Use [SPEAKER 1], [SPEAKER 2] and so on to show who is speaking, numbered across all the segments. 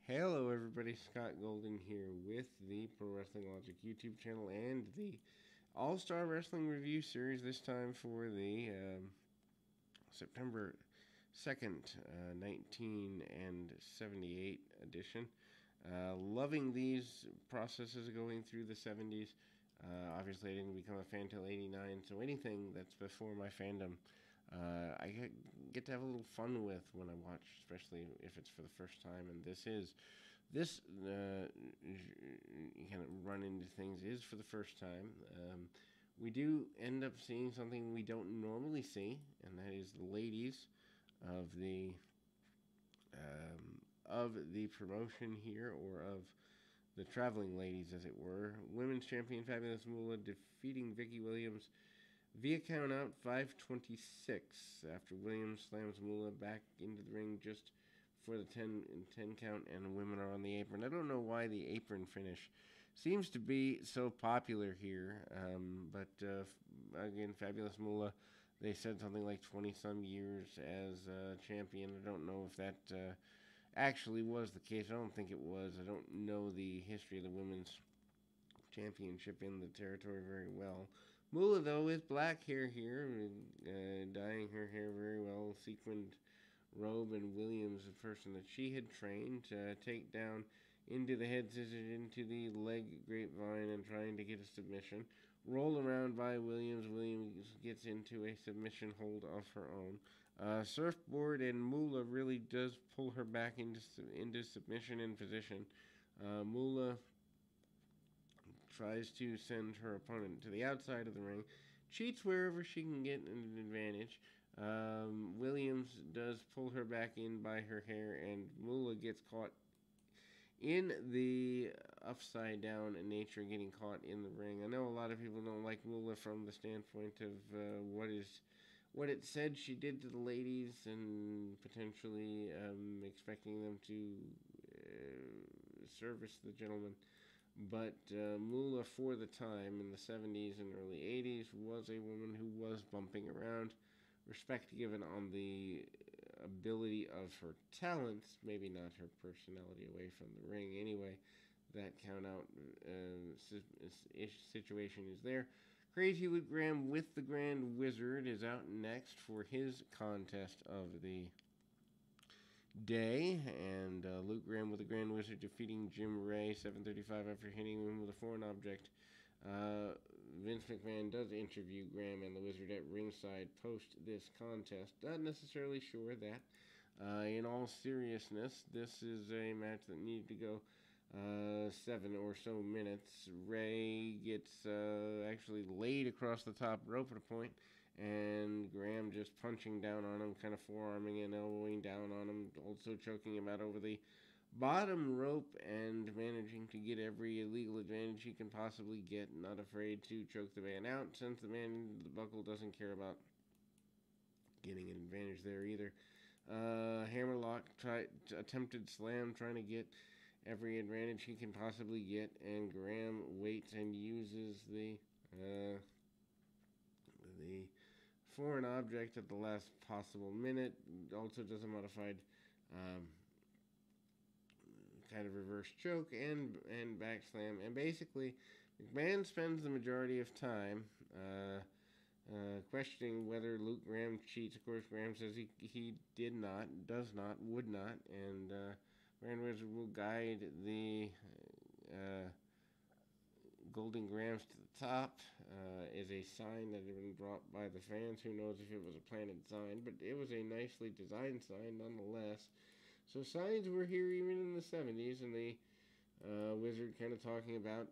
[SPEAKER 1] Hello, everybody. Scott Golden here with the Pro Wrestling Logic YouTube channel and the All Star Wrestling Review Series. This time for the September 2nd, 1978 edition. Loving these processes going through the 70s. Obviously, I didn't become a fan until '89, so anything that's before my fandom, I get to have a little fun with when I watch, especially if it's for the first time. And this kind of run into things is for the first time. We do end up seeing something we don't normally see, and that is the ladies of the promotion here, or of the traveling ladies, as it were. Women's champion Fabulous Moolah defeating Vicky Williams via count out 5:26 after Williams slams Moolah back into the ring just for the 10 count, and women are on the apron. I don't know why the apron finish seems to be so popular here, but again, Fabulous Moolah, they said something like 20 some years as champion. I don't know if that actually was the case. I don't think it was. I don't know the history of the women's championship in the territory very well. Moolah, though, with black hair here, dyeing her hair very well, sequined robe, and Williams, the person that she had trained to take down into the head scissors, into the leg grapevine, and trying to get a submission. Rolled around by Williams. Williams gets into a submission hold of her own. Surfboard, and Moolah really does pull her back into submission and position. Moolah tries to send her opponent to the outside of the ring, cheats wherever she can get an advantage. Williams does pull her back in by her hair, and Moolah gets caught in the upside down nature, getting caught in the ring. I know a lot of people don't like Moolah from the standpoint of what it said she did to the ladies, and potentially expecting them to service the gentleman. But Moolah, for the time in the 70s and early 80s, was a woman who was bumping around. Respect given on the ability of her talents, maybe not her personality away from the ring. Anyway, that count out situation is there. Crazy Luke Graham with the Grand Wizard is out next for his contest of the day, and Luke Graham with the Grand Wizard defeating Jim Ray 7:35 after hitting him with a foreign object. Vince McMahon does interview Graham and the Wizard at ringside post this contest. Not necessarily sure that, in all seriousness, this is a match that needed to go 7 or so minutes. Ray gets actually laid across the top rope at a point, and Graham just punching down on him, kind of forearming and elbowing down on him, also choking him out over the bottom rope and managing to get every illegal advantage he can possibly get, not afraid to choke the man out, since the man in the buckle doesn't care about getting an advantage there either. Hammerlock attempted slam, trying to get every advantage he can possibly get, and Graham waits and uses the foreign object at the last possible minute. Also does a modified kind of reverse choke and back slam, and basically McMahon spends the majority of time questioning whether Luke Graham cheats. Of course, Graham says he did not, does not, would not, and Grand Wizard will guide the Golden Grams to the top. Is a sign that had been brought by the fans. Who knows if it was a planted sign, but it was a nicely designed sign nonetheless. So signs were here even in the 70s, and the Wizard kind of talking about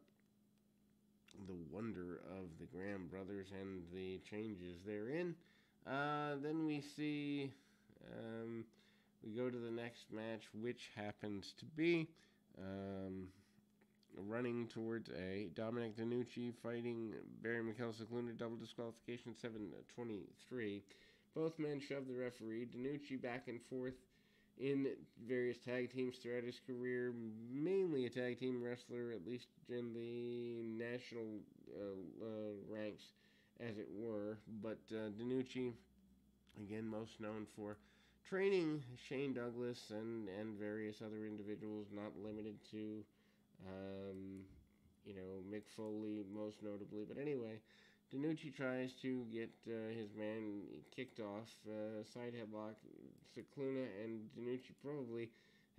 [SPEAKER 1] the wonder of the Graham brothers and the changes therein. Then we see, we go to the next match, which happens to be running towards a Dominic DeNucci fighting Barry Mikel Cicluna, double disqualification, 7:23. Both men shove the referee. DeNucci back and forth in various tag teams throughout his career, mainly a tag team wrestler, at least in the national ranks, as it were. But DeNucci, again, most known for training Shane Douglas and various other individuals, not limited to, um, Mick Foley most notably. But anyway, DiNucci tries to get his man kicked off. Side headlock. Cicluna and DiNucci probably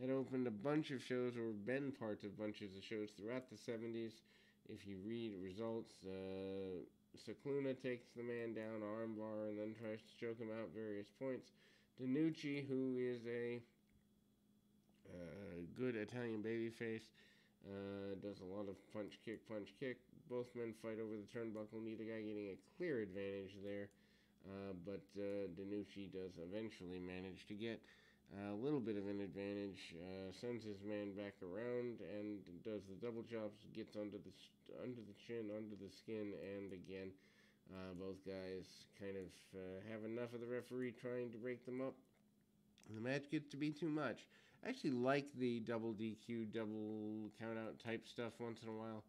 [SPEAKER 1] had opened a bunch of shows or been part of bunches of shows throughout the 70s. If you read results, Cicluna takes the man down armbar and then tries to choke him out at various points. DiNucci, who is a good Italian babyface, does a lot of punch kick, punch kick. Both men fight over the turnbuckle, neither guy getting a clear advantage there. But DiNucci does eventually manage to get a little bit of an advantage, sends his man back around and does the double chops, gets under the chin, under the skin, and again, both guys kind of have enough of the referee trying to break them up. The match gets to be too much. I actually like the double DQ, double countout type stuff once in a while.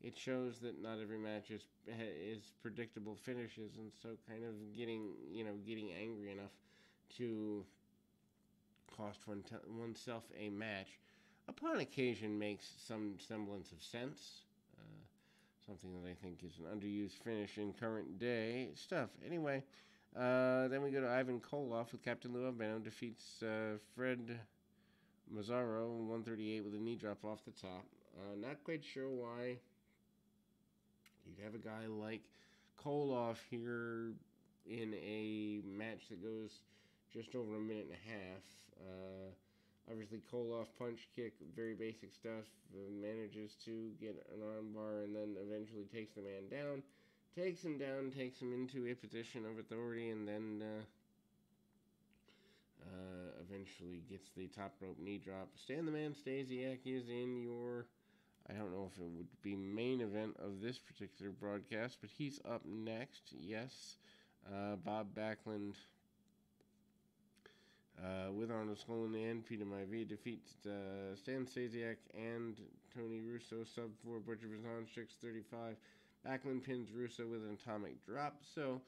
[SPEAKER 1] It shows that not every match is predictable finishes, and so kind of getting angry enough to cost oneself a match upon occasion makes some semblance of sense. Something that I think is an underused finish in current day stuff. Anyway, then we go to Ivan Koloff with Captain Lou Albano defeats Fred Mazzaro 138 with a knee drop off the top. Not quite sure why you'd have a guy like Koloff here in a match that goes just over a minute and a half. Obviously, Koloff punch kick, very basic stuff, manages to get an armbar and then eventually takes the man down. Takes him down, takes him into a position of authority, and then eventually gets the top rope knee drop. Stan the Man Stasiak is in your, I don't know if it would be main event of this particular broadcast, but he's up next. Yes, Bob Backlund with Arnold Skaaland and Peter Maivia defeats Stan Stasiak and Tony Russo, sub 4 Butcher Bizarre 635. Backlund pins Russo with an atomic drop. So,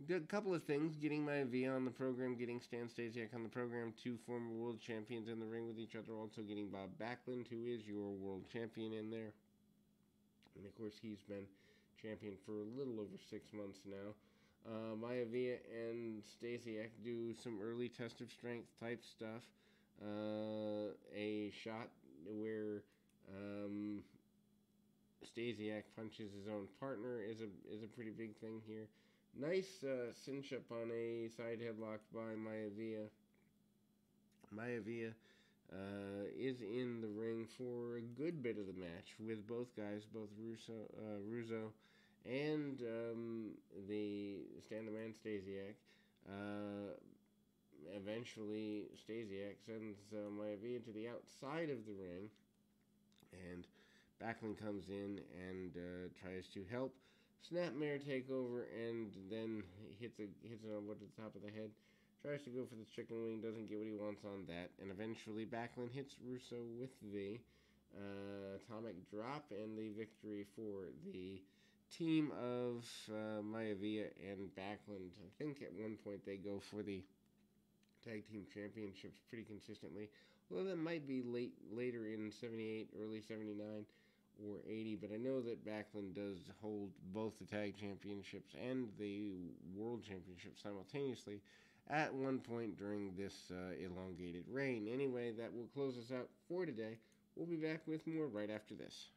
[SPEAKER 1] a couple of things. Getting Maivia on the program, getting Stan Stasiak on the program, two former world champions in the ring with each other. Also getting Bob Backlund, who is your world champion, in there. And, of course, he's been champion for a little over 6 months now. Maivia and Stasiak do some early test of strength type stuff. A shot where Stasiak punches his own partner is a pretty big thing here. Nice cinch up on a side headlock by Maivia. Maivia is in the ring for a good bit of the match with both guys, both Russo and the Stan the Man Stasiak. Eventually, Stasiak sends Maivia to the outside of the ring, and Backlund comes in and tries to help. Snapmare take over, and then hits an elbow to the top of the head. Tries to go for the chicken wing, doesn't get what he wants on that, and eventually Backlund hits Russo with the atomic drop and the victory for the team of Maivia and Backlund. I think at one point they go for the tag team championships pretty consistently. Well, that might be later in 78, early 79, or 80, but I know that Backlund does hold both the tag championships and the world championship simultaneously at one point during this elongated reign. Anyway, that will close us out for today. We'll be back with more right after this.